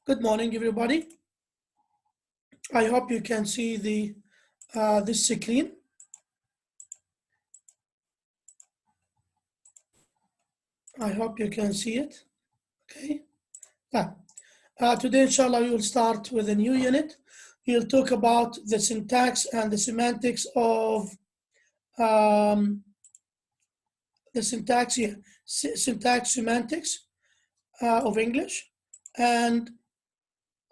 Good morning, everybody. I hope you can see this screen. I hope you can see it. Okay. Today, inshallah, we will start with a new unit. We'll talk about the syntax and the semantics of syntax semantics of English, and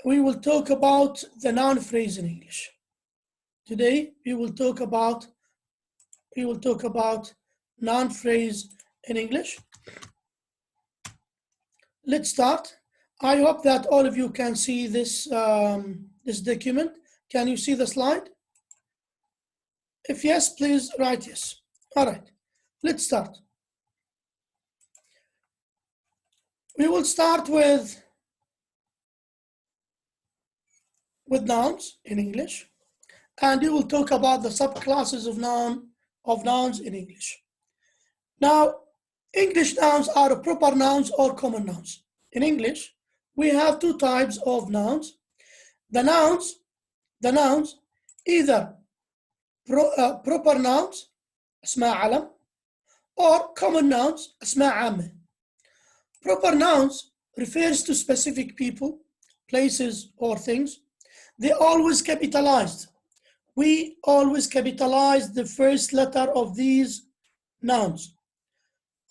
we will talk about the noun phrase in English. Today, we will talk about noun phrase in English. Let's start. I hope that all of you can see this this document. Can you see the slide? If yes, please write yes. All right, let's start. We will start with nouns in English, and we will talk about the subclasses of nouns in English. Now, English nouns are proper nouns or common nouns. In English, we have two types of nouns. The nouns either proper nouns اسماء علم or common nouns اسماء عامة. Proper nouns refers to specific people, places, or things. They always capitalized. We always capitalize the first letter of these nouns.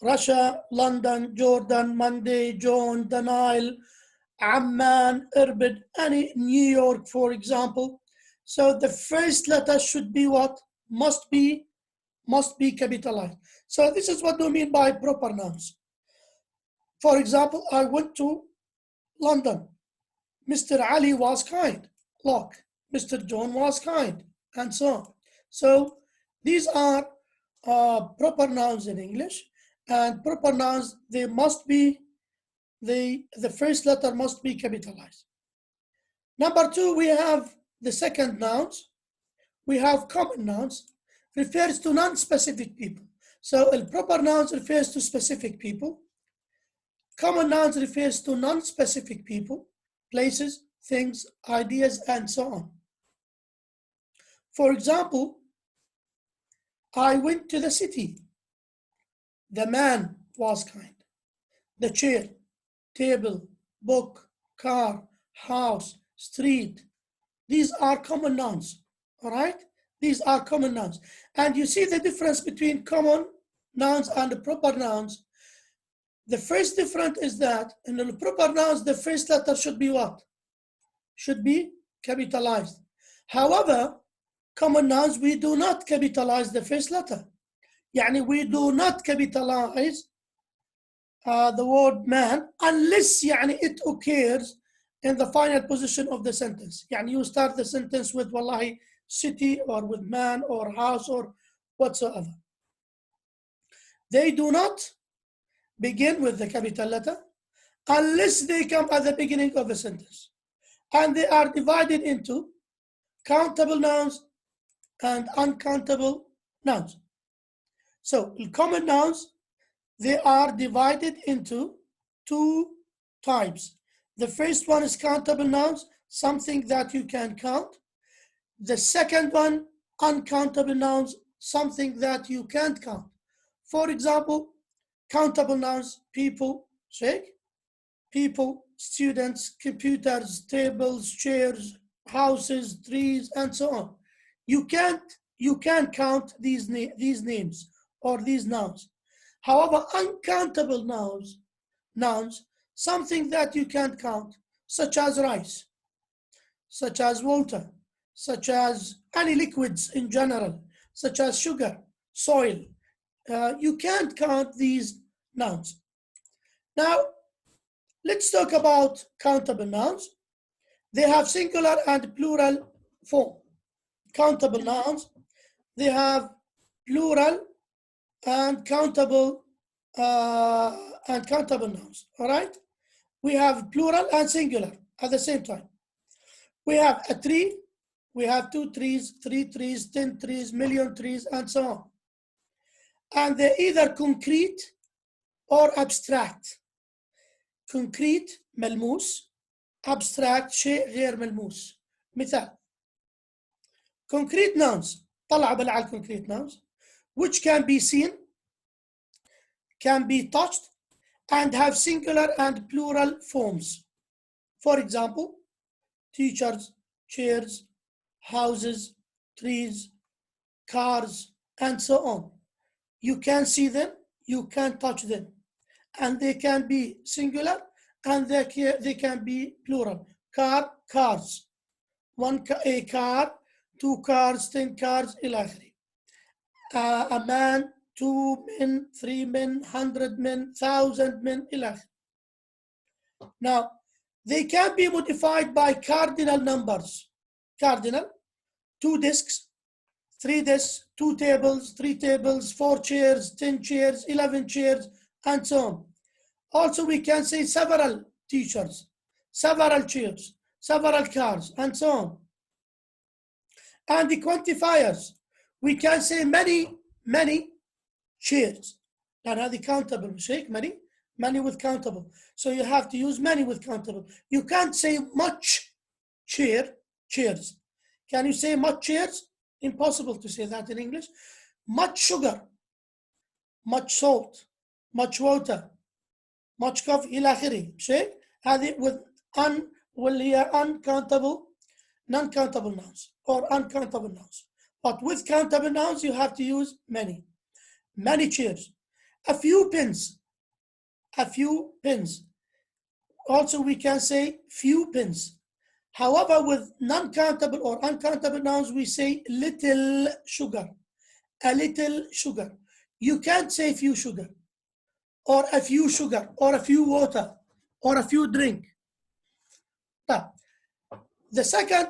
Russia, London, Jordan, Monday, John, the Nile, Amman, Erbil, any New York, for example. So the first letter should be what? Must be capitalized. So this is what we mean by proper nouns. For example, I went to London. Mr. Ali was kind. Look, Mr. John was kind, and so on. So these are proper nouns in English, and proper nouns, they must be, the first letter must be capitalized. Number two, we have the second nouns. We have common nouns, refers to non-specific people. So proper nouns refers to specific people. Common nouns refers to non-specific people, places, things, ideas, and so on. For example, I went to the city. The man was kind. The chair, table, book, car, house, street. These are common nouns, all right? These are common nouns. And you see the difference between common nouns and proper nouns. The first difference is that in the proper nouns, the first letter should be what? Should be capitalized. However, common nouns, we do not capitalize the first letter. Yani we do not capitalize the word man unless يعني it occurs in the final position of the sentence. يعني you start the sentence with wallahi city or with man or house or whatsoever. They do not begin with the capital letter unless they come at the beginning of a sentence. And they are divided into countable nouns and uncountable nouns. So common nouns, they are divided into two types. The first one is countable nouns, something that you can count. The second one, uncountable nouns, something that you can't count. For example, countable nouns, people, shake, people, students, computers, tables, chairs, houses, trees, and so on. You can't count these names or these nouns. However, uncountable nouns, something that you can't count, such as rice, such as water, such as any liquids in general, such as sugar, soil. You can't count these nouns. Now, let's talk about countable nouns. They have singular and plural form. Countable nouns, they have plural and countable nouns, all right? We have plural and singular at the same time. We have a tree, we have 2 trees, 3 trees, 10 trees, million trees, and so on. And they're either concrete or abstract. Concrete, ملموس, abstract شيء غير ملموس. مثال concrete nouns. طلع بلا على concrete nouns which can be seen, can be touched, and have singular and plural forms. For example, teachers, chairs, houses, trees, cars, and so on. You can see them, you can touch them, and they can be singular and they can be plural. Car, cars. A car, 2 cars, 10 cars, إلى آخره. A man, 2 men, 3 men, 100 men, 1,000 men, إلى آخره. Now, they can be modified by cardinal numbers. Cardinal, 2 desks, 3 desks, 2 tables, 3 tables, 4 chairs, 10 chairs, 11 chairs, and so on. Also, we can say several teachers, several chairs, several cars, and so on. And the quantifiers, we can say many chairs. And هذه countable مش many with countable. So you have to use many with countable. You can't say much chairs. Can you say much chairs? Impossible to say that in English. Much sugar, much salt, much water, much coffee إلى آخره. شيء هذه with uncountable, non-countable nouns or uncountable nouns. But with countable nouns, you have to use many chairs, a few pens. Also, we can say few pens. However, with non-countable or uncountable nouns, we say little sugar, a little sugar. You can't say few sugar, or a few sugar, or a few water, or a few drink. Now, the second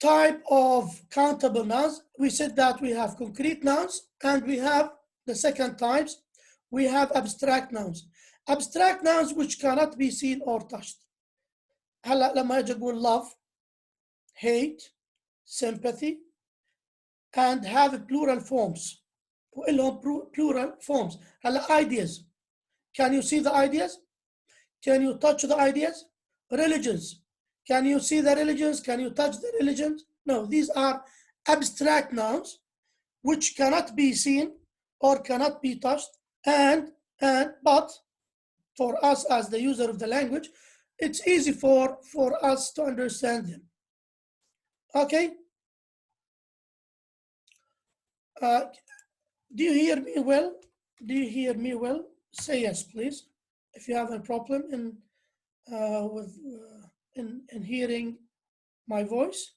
type of countable nouns, we said that we have concrete nouns, and we have the second types, we have abstract nouns. Abstract nouns which cannot be seen or touched. هلا لما اجي اقول love, hate, sympathy, and have plural forms. وإلهم plural forms. هلا ideas. Can you see the ideas? Can you touch the ideas? Religions. Can you see the religions? Can you touch the religions? No, these are abstract nouns which cannot be seen or cannot be touched, but for us as the user of the language, it's easy for us to understand them. Okay? Do you hear me well? Do you hear me well? Say yes, please. If you have a problem in hearing my voice,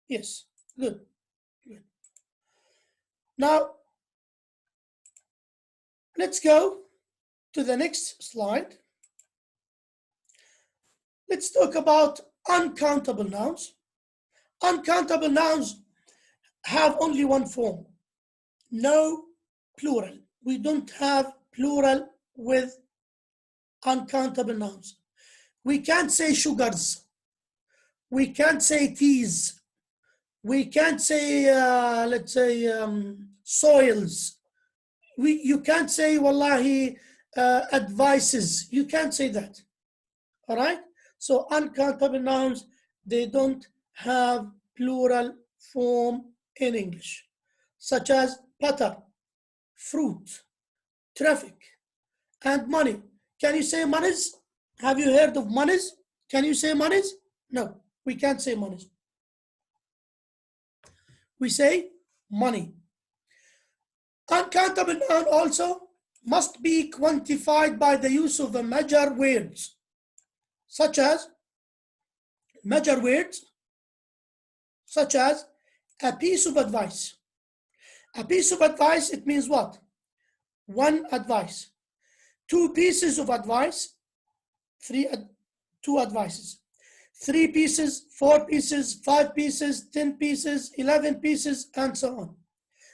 yes, good. Now, let's go to the next slide. Let's talk about uncountable nouns. Uncountable nouns have only one form, no plural. We don't have plural with uncountable nouns. We can't say sugars. We can't say teas. We can't say, let's say, soils. You can't say, wallahi, advices. You can't say that. All right? So uncountable nouns, they don't have plural form in English, such as butter, fruit, traffic, and money. Can you say monies? Have you heard of monies? Can you say monies? No, we can't say monies. We say money. Uncountable noun also must be quantified by the use of the major words, such as a piece of advice. A piece of advice, it means what? One advice. 2 pieces of advice, 2 advices. 3 pieces, 4 pieces, 5 pieces, 10 pieces, 11 pieces, and so on.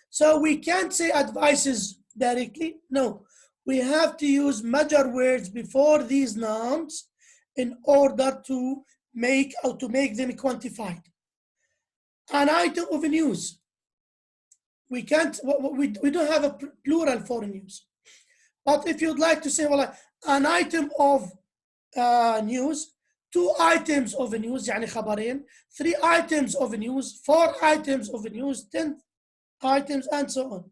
So we can't say advices directly. No, we have to use major words before these nouns in order to make them quantified. An item of news. We can't. We don't have a plural for news. But if you'd like to say, well, an item of news, 2 items of news يعني خبرين, 3 items of news, 4 items of news, 10 items, and so on.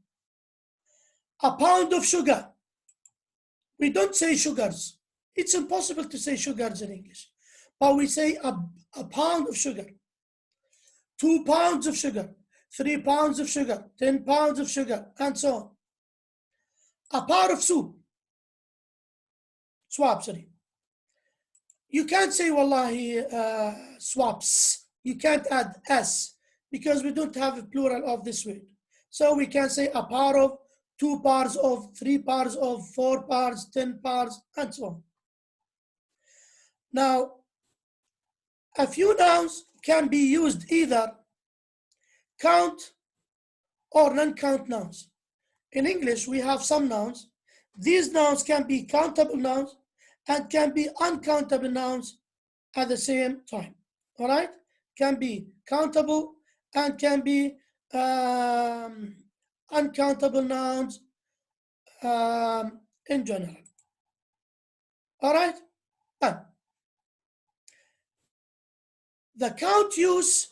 A pound of sugar. We don't say sugars. It's impossible to say sugars in English, but we say a pound of sugar, 2 pounds of sugar, 3 pounds of sugar, 10 pounds of sugar, and so on. A pot of soup. Swap, sorry. You can't say wallahi swaps. You can't add s because we don't have a plural of this word. So we can say a part of, 2 parts of, 3 parts of, 4 parts, 10 parts, and so on. Now, a few nouns can be used either count or non-count nouns. In English, we have some nouns. These nouns can be countable nouns and can be uncountable nouns at the same time. All right? Can be countable and can be uncountable nouns in general. All right? The count use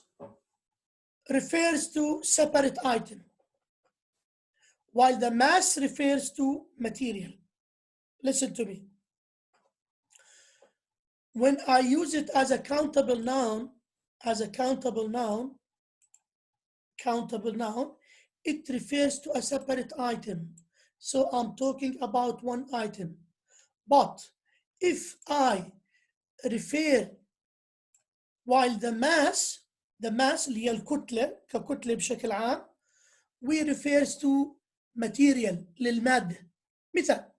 refers to separate item, while the mass refers to material. Listen to me. When I use it as a countable noun, countable noun, it refers to a separate item. So I'm talking about one item. But if I refer, while the mass اللي هي الكتلة ككتلة بشكل عام, we refers to material للمادة. مثال,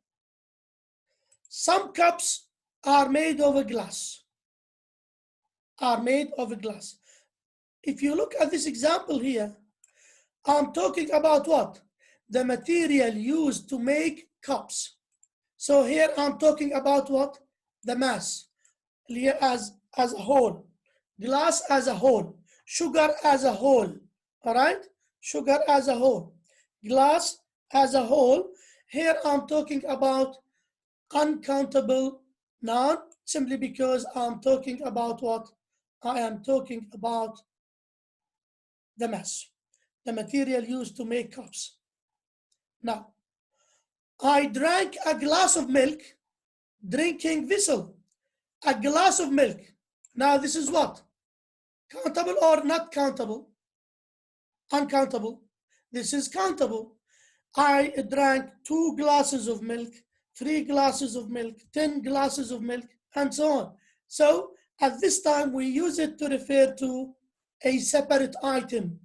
some cups are made of glass. If you look at this example here, I'm talking about what? The material used to make cups. So here I'm talking about what? The mass, as a whole, glass as a whole, sugar as a whole, all right? Sugar as a whole, glass as a whole. Here I'm talking about uncountable noun, simply because I'm talking about what? I am talking about the mass, the material used to make cups. Now, I drank a glass of milk, drinking vessel, a glass of milk. Now this is what? Countable or not countable? Uncountable. This is countable. I drank 2 glasses of milk, 3 glasses of milk, 10 glasses of milk, and so on. So at this time, we use it to refer to a separate item,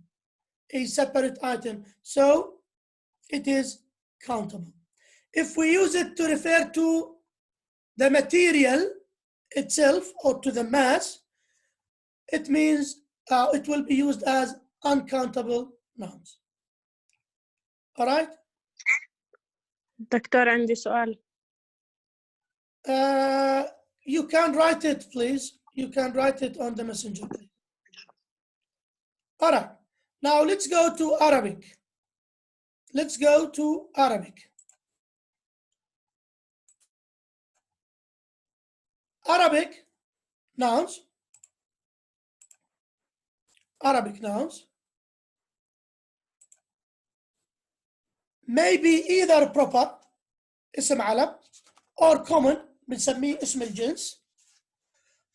So it is countable. If we use it to refer to the material itself or to the mass, it means it will be used as uncountable nouns. All right? دكتور عندي سؤال. You can write it, please. You can write it on the messenger, please. All right. Now let's go to Arabic. Arabic nouns may be either proper اسم علم or common بنسميه اسم الجنس.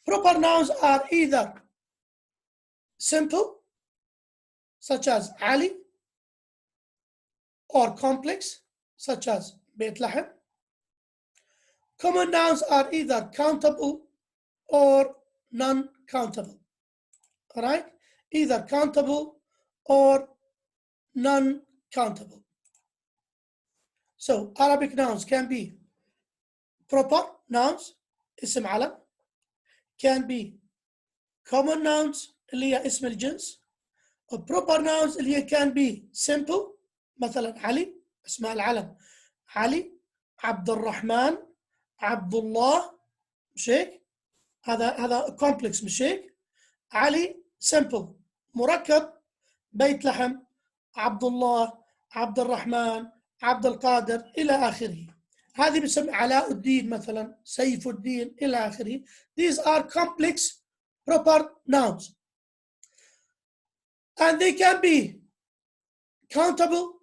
Proper nouns are either simple such as Ali or complex such as بيت لحم. Common nouns are either countable or non-countable. All right? Either countable or non-countable. So Arabic nouns can be proper nouns, اسم علم, can be common nouns اللي هي اسم الجنس, or proper nouns اللي هي can be simple, مثلا علي, اسماء العلم, علي, عبد الرحمن, عبد الله, مش هيك؟ هذا complex, مش هيك؟ علي simple, مركب, بيت لحم, عبد الله, عبد الرحمن, عبد القادر إلى آخره. هذه بسمى علاء الدين مثلا، سيف الدين إلى آخره. These are complex proper nouns. And they can be countable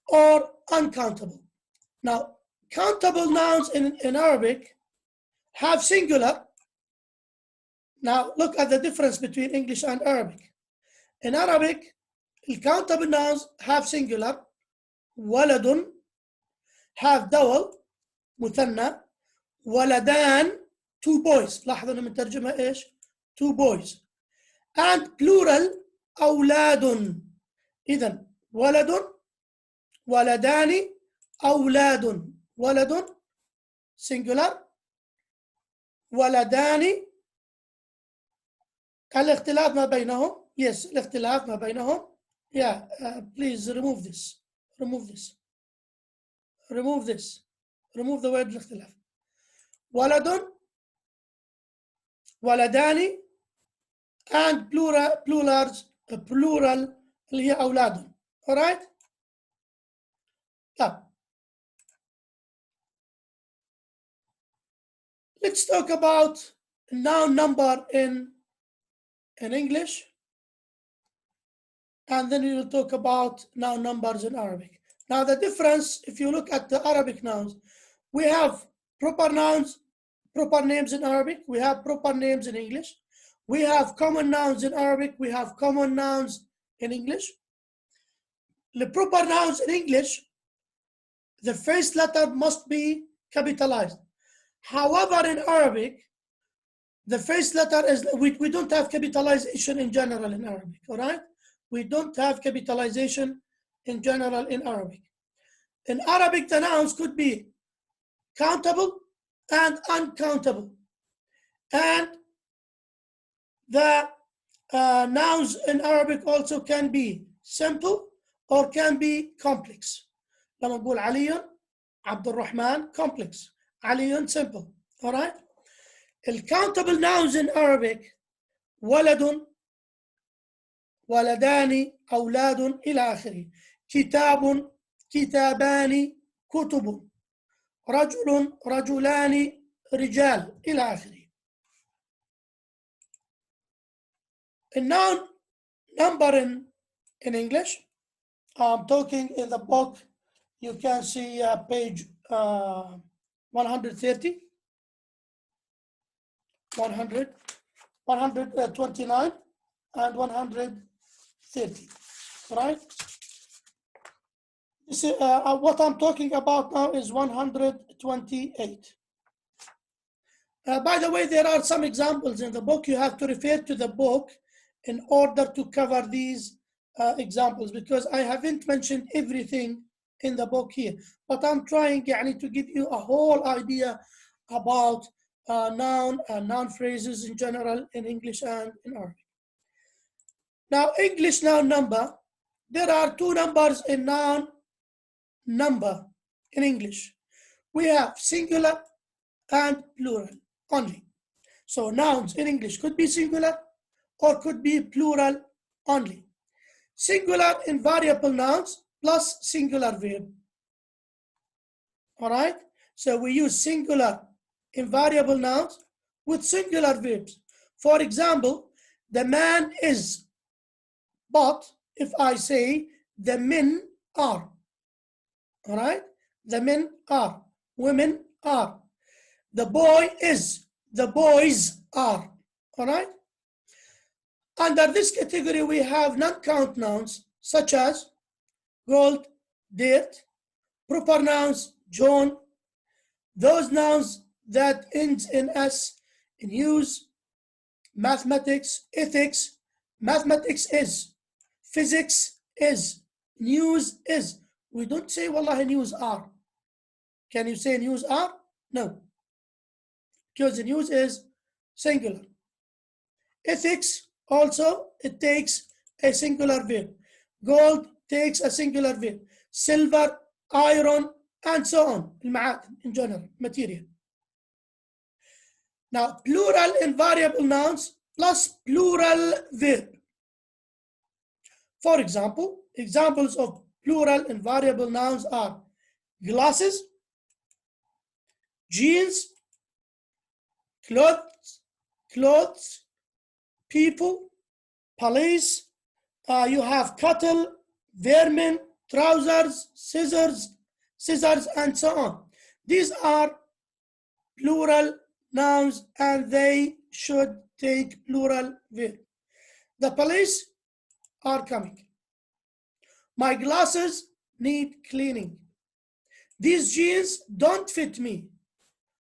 or uncountable. Now, countable nouns in Arabic have singular. Now, look at the difference between English and Arabic. In Arabic, countable nouns have singular. ولد have double مثنى. ولدان two boys. لاحظوا أن مترجمة إيش؟ two boys. And plural أولاد. إذن ولد ولدان أولاد. ولد singular ولدان. الاختلاف ما بينهم. Yes, الاختلاف ما بينهم. Yeah, please remove this. Remove this. Remove this. Remove the word الاختلاف. ولد ولدان and plural اللي هي أولاد. Alright? Yeah. Let's talk about noun number in English, and then we will talk about noun numbers in Arabic. Now the difference, if you look at the Arabic nouns, we have proper nouns, proper names in Arabic, we have proper names in English, we have common nouns in Arabic, we have common nouns in English. The proper nouns in English, the first letter must be capitalized. However, in Arabic, the first letter is, we don't have capitalization in general in Arabic, all right? We don't have capitalization in general in Arabic. In Arabic, the nouns could be countable and uncountable. And the nouns in Arabic also can be simple or can be complex. لما نقول علي عبد الرحمن complex, علي simple, all right? الcountable nouns in Arabic ولد ولدان أولاد إلى آخره. كتاب كتابان كتب. رجل رجلان رجال إلى آخره. A noun number in English, I'm talking in the book, you can see page 130, 100, 129, and 130, right? This is, what I'm talking about now is 128. By the way, there are some examples in the book. You have to refer to the book in order to cover these examples, because I haven't mentioned everything in the book here. But I'm trying to give you a whole idea about noun and noun phrases in general in English and in Arabic. Now, English noun number, there are two numbers in noun number in English. We have singular and plural only. So nouns in English could be singular or could be plural only. Singular invariable nouns plus singular verb. All right? So we use singular invariable nouns with singular verbs. For example, the man is, but if I say the men are, all right? The men are, women are. The boy is, the boys are, all right? Under this category, we have non-count nouns such as gold, dirt, proper nouns, John, those nouns that ends in S, in use, mathematics, ethics, mathematics is, physics is, news is. We don't say, wallahi, news are. Can you say news are? No. Because the news is singular. Ethics also, it takes a singular verb. Gold takes a singular verb. Silver, iron, and so on. المعادن in general, material. Now, plural invariable nouns plus plural verb. For example, examples of plural invariable nouns are glasses, jeans, clothes, people, police. You have cattle, vermin, trousers, scissors, and so on. These are plural nouns and they should take plural verb. The police are coming. My glasses need cleaning. These jeans don't fit me.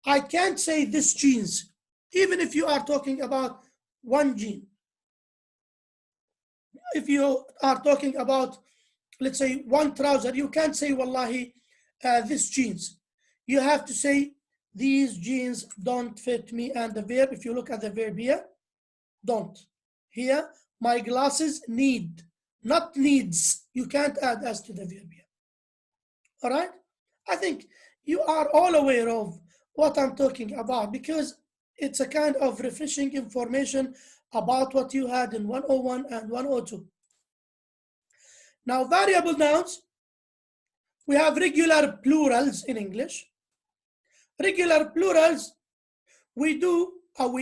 I can't say this jeans, even if you are talking about one jean. If you are talking about, let's say, one trouser, you can't say, wallahi, this jeans. You have to say, these jeans don't fit me. And the verb, if you look at the verb here, don't. Here, my glasses need, not needs. You can't add s to the verb here. All right? I think you are all aware of what I'm talking about because it's a kind of refreshing information about what you had in 101 and 102. Now, variable nouns, we have regular plurals in English. Regular plurals, we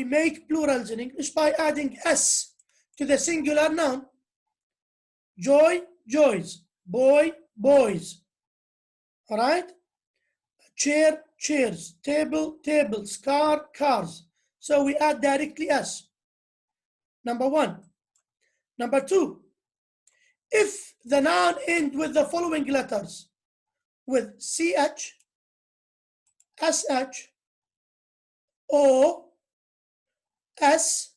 make plurals in English by adding s to the singular noun. Joy, joys. Boy, boys. All right? Chair, chairs. Table, tables. Car, cars. So we add directly s. Number one. Number two, if the noun ends with the following letters, with ch, sh, o, s,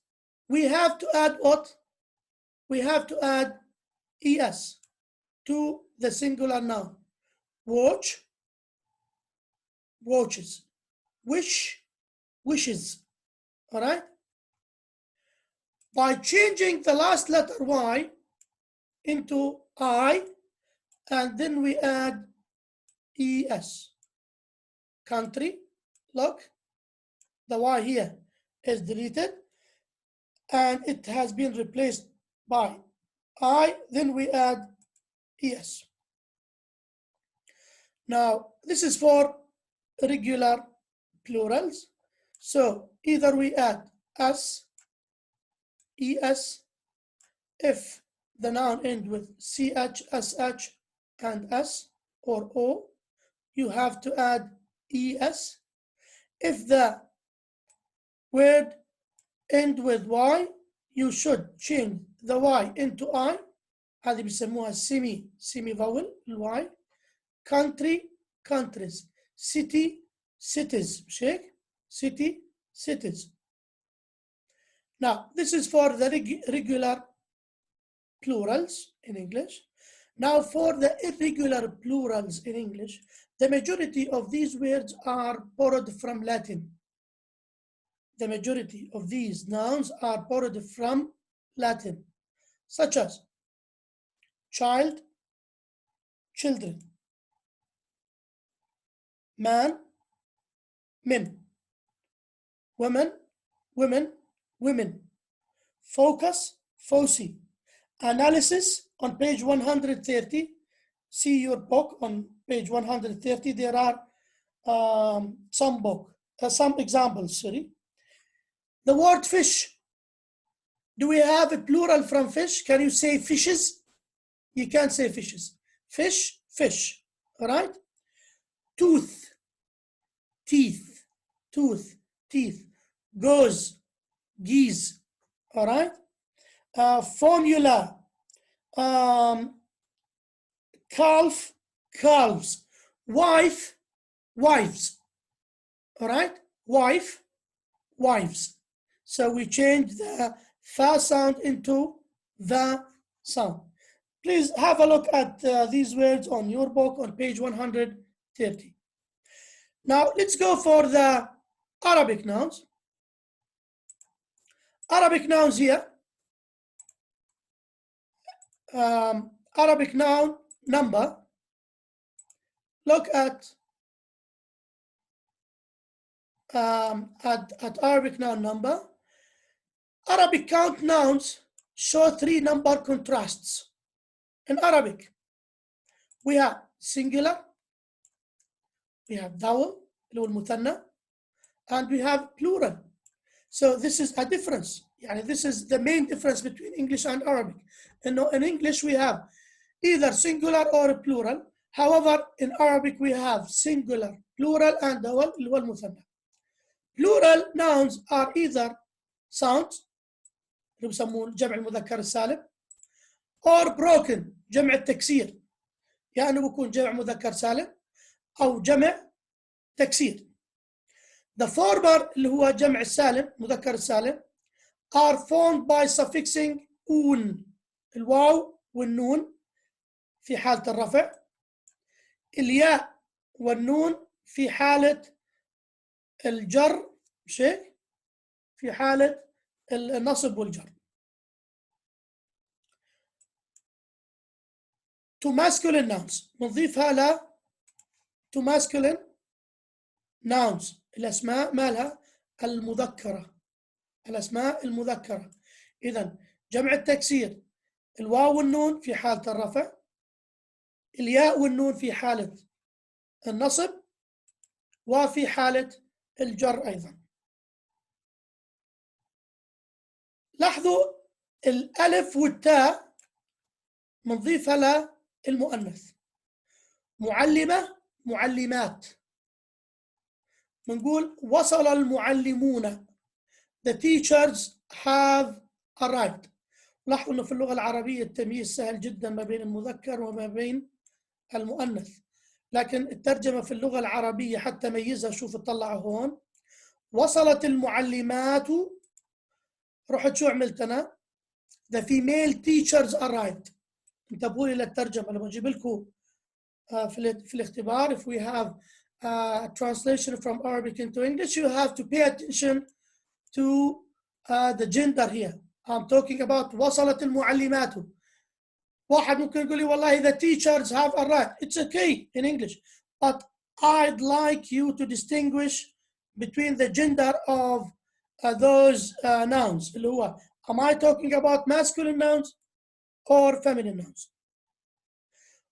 we have to add what? We have to add es to the singular noun. Watch, watches. Wish, wishes. All right? By changing the last letter y into I, and then we add es. Country, look, the y here is deleted, and it has been replaced by I, then we add es. Now, this is for regular plurals. So either we add s, es, if the noun ends with ch, sh, and s, or o, you have to add es. If the word ends with y, you should change the y into I. هذه بيسموها semi vowel الواي. Country, countries. City, cities. مش هيك؟ City, cities. Now, this is for the regular plurals in English. Now, for the irregular plurals in English, the majority of these words are borrowed from Latin. The majority of these nouns are borrowed from Latin, such as child, children, man, men, woman, women, women, focus, foci, analysis on page 130. See your book on page 130. There are some examples, sorry. The word fish. Do we have a plural from fish? Can you say fishes? You can't say fishes. Fish, fish. All right? Tooth, teeth, tooth, teeth. Goose, geese. All right? Formula, calf, calves. Wife, wives. All right? Wife, wives. So we change the fa sound into the sound. Please have a look at these words on your book on page 130. Now let's go for the Arabic nouns. Arabic nouns here. Arabic noun number. Look at Arabic noun number. Arabic count nouns show 3 number contrasts. In Arabic, we have singular, we have vowel, اللي هو المثنى and we have plural. So this is a difference. يعني this is the main difference between English and Arabic. In English we have either singular or plural. However, in Arabic we have singular, plural and double اللي هو المثنى. Plural nouns are either sounds اللي بسموه جمع المذكر السالم or broken جمع التكسير، يعني بكون جمع مذكر سالم أو جمع تكسير. The former اللي هو جمع السالم مذكر السالم are formed by suffixing un الواو والنون في حالة الرفع، الياء والنون في حالة الجر شيء في حالة النصب والجر. To masculine nouns نضيفها ل to masculine nouns الأسماء مالها المذكرة، الأسماء المذكرة. إذن جمع التكسير الواو والنون في حالة الرفع، الياء والنون في حالة النصب وفي حالة الجر أيضا. لاحظوا الألف والتاء نضيفها للمؤنث. معلمة معلمات، بنقول وصل المعلمون the teachers have arrived. لاحظوا أنه في اللغة العربية التمييز سهل جدا ما بين المذكر وما بين المؤنث، لكن الترجمة في اللغة العربية حتى ميزها شوف اطلعوا هون وصلت المعلمات، رحت شو عملت أنا؟ the female teachers arrived. انتبهوا لي للترجمة لما أجيب لكم في الاختبار if we have a translation from Arabic into English you have to pay attention to the gender here. I'm talking about وصلت المعلمات. واحد ممكن يقول لي والله the teachers have arrived. It's okay in English, but I'd like you to distinguish between the gender of those nouns اللي هو am I talking about masculine nouns or feminine nouns.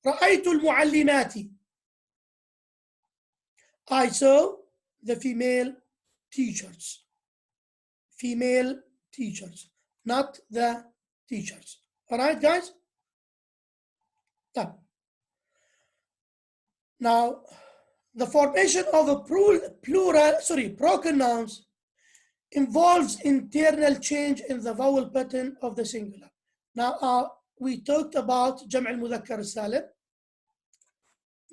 رأيت المعلمات. I saw the female teachers. Female teachers, not the teachers. All right, guys? Now, the formation of a broken nouns involves internal change in the vowel pattern of the singular. Now, we talked about جمع المذكر السالم.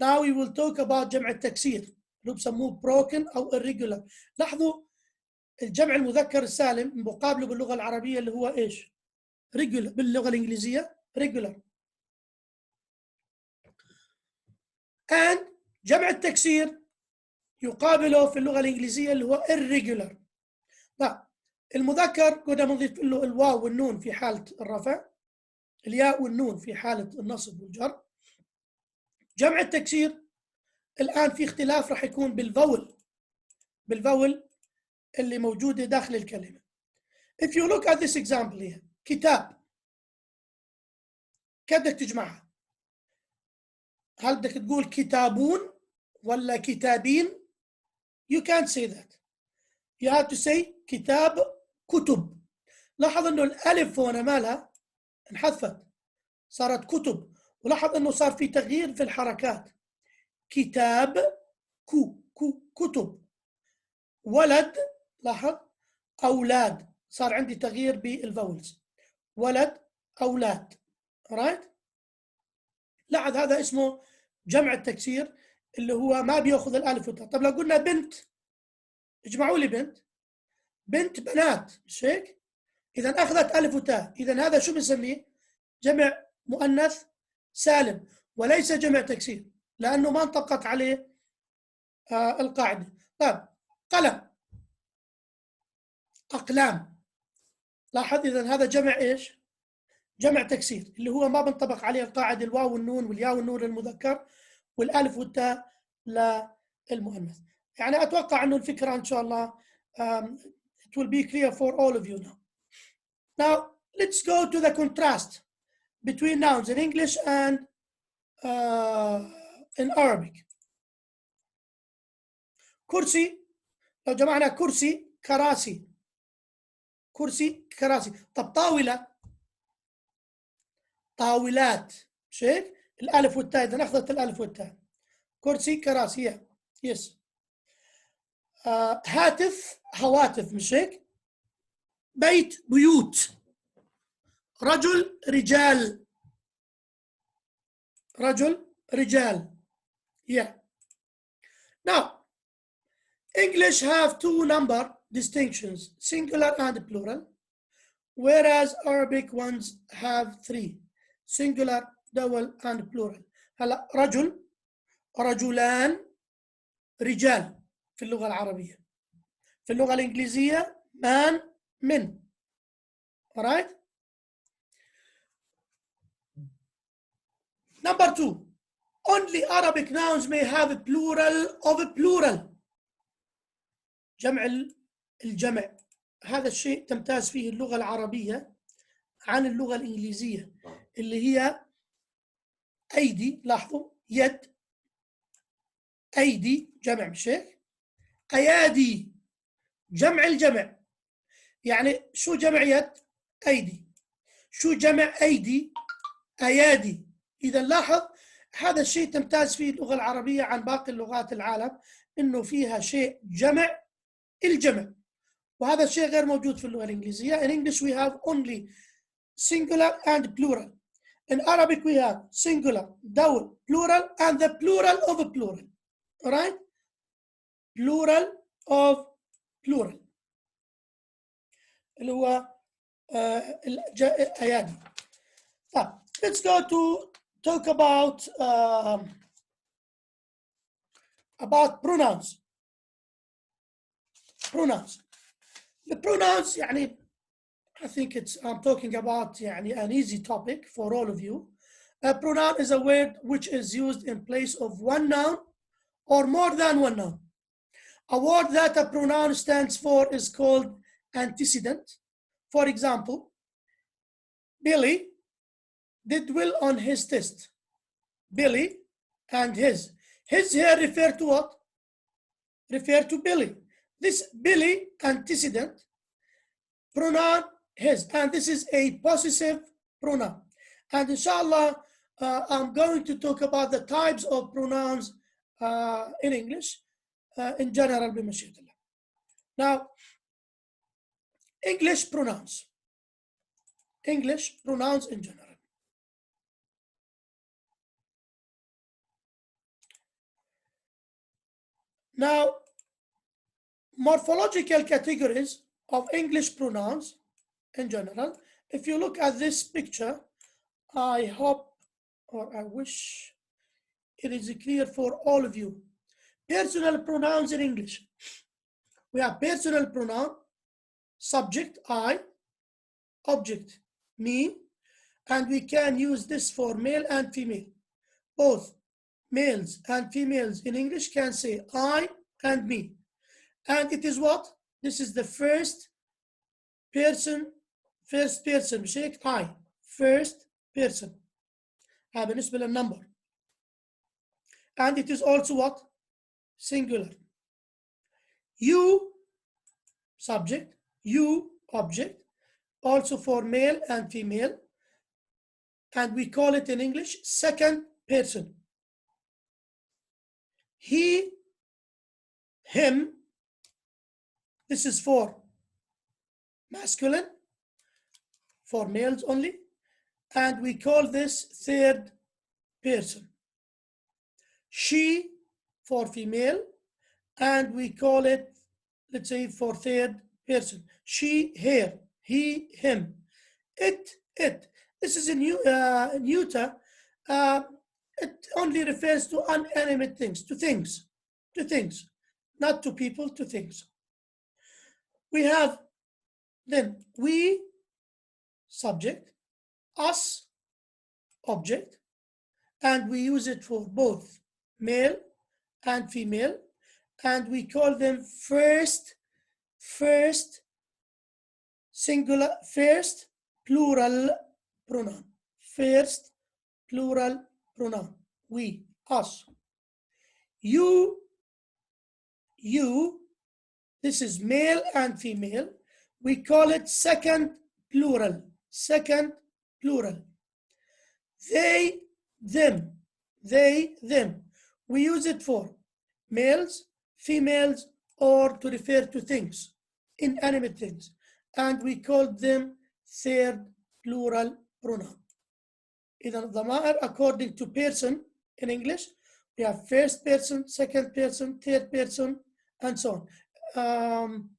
Now we will talk about جمع التكسير اللي بسموه broken أو irregular. لاحظوا الجمع المذكر السالم مقابله باللغة العربية اللي هو إيش؟ regular. باللغة الإنجليزية regular. and جمع التكسير يقابله في اللغة الإنجليزية اللي هو irregular. طيب المذكر كنا بنضيف له الواو والنون في حالة الرفع، الياء والنون في حالة النصب والجر. جمع التكسير الآن في اختلاف راح يكون بالفول اللي موجودة داخل الكلمة. If you look at this example here كتاب، كيف بدك تجمعها؟ هل بدك تقول كتابون ولا كتابين؟ You can't say that. You have to say كتاب كتب. لاحظ انه الالف هنا مالها انحذفت صارت كتب، ولاحظ انه صار في تغيير في الحركات. كتاب كتب. ولد لاحظ اولاد، صار عندي تغيير بالفاولز. ولد اولاد. right؟ لاحظ هذا اسمه جمع التكسير اللي هو ما بياخذ الالف والتاء. طب لو قلنا بنت، اجمعوا لي بنت بنات، مش هيك؟ اذا اخذت الف وتاء، اذا هذا شو بنسميه؟ جمع مؤنث سالم وليس جمع تكسير لانه ما انطبقت عليه القاعده. طيب قلم، اقلام. لاحظ اذا هذا جمع ايش؟ جمع تكسير اللي هو ما بنطبق عليه القاعده الواو والنون والياء والنون للمذكر والالف والتاء للمؤنث. يعني اتوقع انه الفكره ان شاء الله it will be clear for all of you now. Now let's go to the contrast between nouns in English and in Arabic. كرسي، لو جمعنا كرسي كراسي، كرسي كراسي. طب طاولة، طاولات، مش هيك؟ الألف والتاء، إذا أخذت الألف والتاء، كرسي كراسي. يس. هاتف هواتف، مش هيك؟ بيت بيوت. رجل رجال، رجل رجال. Yeah. Now, English have two number distinctions, singular and plural, whereas Arabic ones have three, singular, double, and plural. هلا رجل، رجلان، رجال في اللغة العربية. في اللغة الإنجليزية man، men. Alright? Number two, only Arabic nouns may have a plural of a plural. جمع الجمع. هذا الشيء تمتاز فيه اللغة العربية عن اللغة الإنجليزية اللي هي أيدي. لاحظوا، يد، أيدي جمع، مش هيك؟ أيادي جمع الجمع. يعني شو جمع يد؟ أيدي. شو جمع أيدي؟ أيادي. إذا لاحظ هذا الشيء تمتاز فيه اللغة العربية عن باقي اللغات العالم، إنه فيها شيء جمع الجمع، وهذا الشيء غير موجود في اللغة الإنجليزية. In English we have only singular and plural. In Arabic we have singular, double, plural, and the plural of a plural. All right? Plural of plural. اللي هو الأيادي. طيب, let's go to talk about pronouns. Pronouns. The pronouns, يعني I think I'm talking about يعني an easy topic for all of you. A pronoun is a word which is used in place of one noun or more than one noun. A word that a pronoun stands for is called antecedent. For example, Billy did well on his test. Billy and his. His here refer to what? Refer to Billy. This Billy antecedent, pronoun his, and this is a possessive pronoun. And inshallah, I'm going to talk about the types of pronouns in English in general. Now, English pronouns. English pronouns in general. Now, morphological categories of English pronouns in general. If you look at this picture, I hope or I wish it is clear for all of you. Personal pronouns in English. We have personal pronoun, subject, I, object, me, and we can use this for male and female. Both males and females in English can say I and me. And it is what? This is the first person, مش I, first person. بالنسبة للنمبر. And it is also what? Singular. You, subject, you, object, also for male and female. And we call it in English second person. He, him, this is for masculine, for males only. And we call this third person. She, for female, and we call it, let's say, for third person. She, her, he, him, it. This is a neuter. It only refers to inanimate things, to things, not to people, to things. We have then we, subject, us, object, and we use it for both male and female, and we call them first singular, first plural pronoun. First plural pronoun. We, us. You, you, this is male and female. We call it second plural. Second plural. They, them. They, them. We use it for males, females, or to refer to things, inanimate things. And we call them third plural pronoun. إذا الضمائر according to person in English, we have first person, second person, third person, and so on.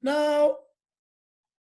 Now,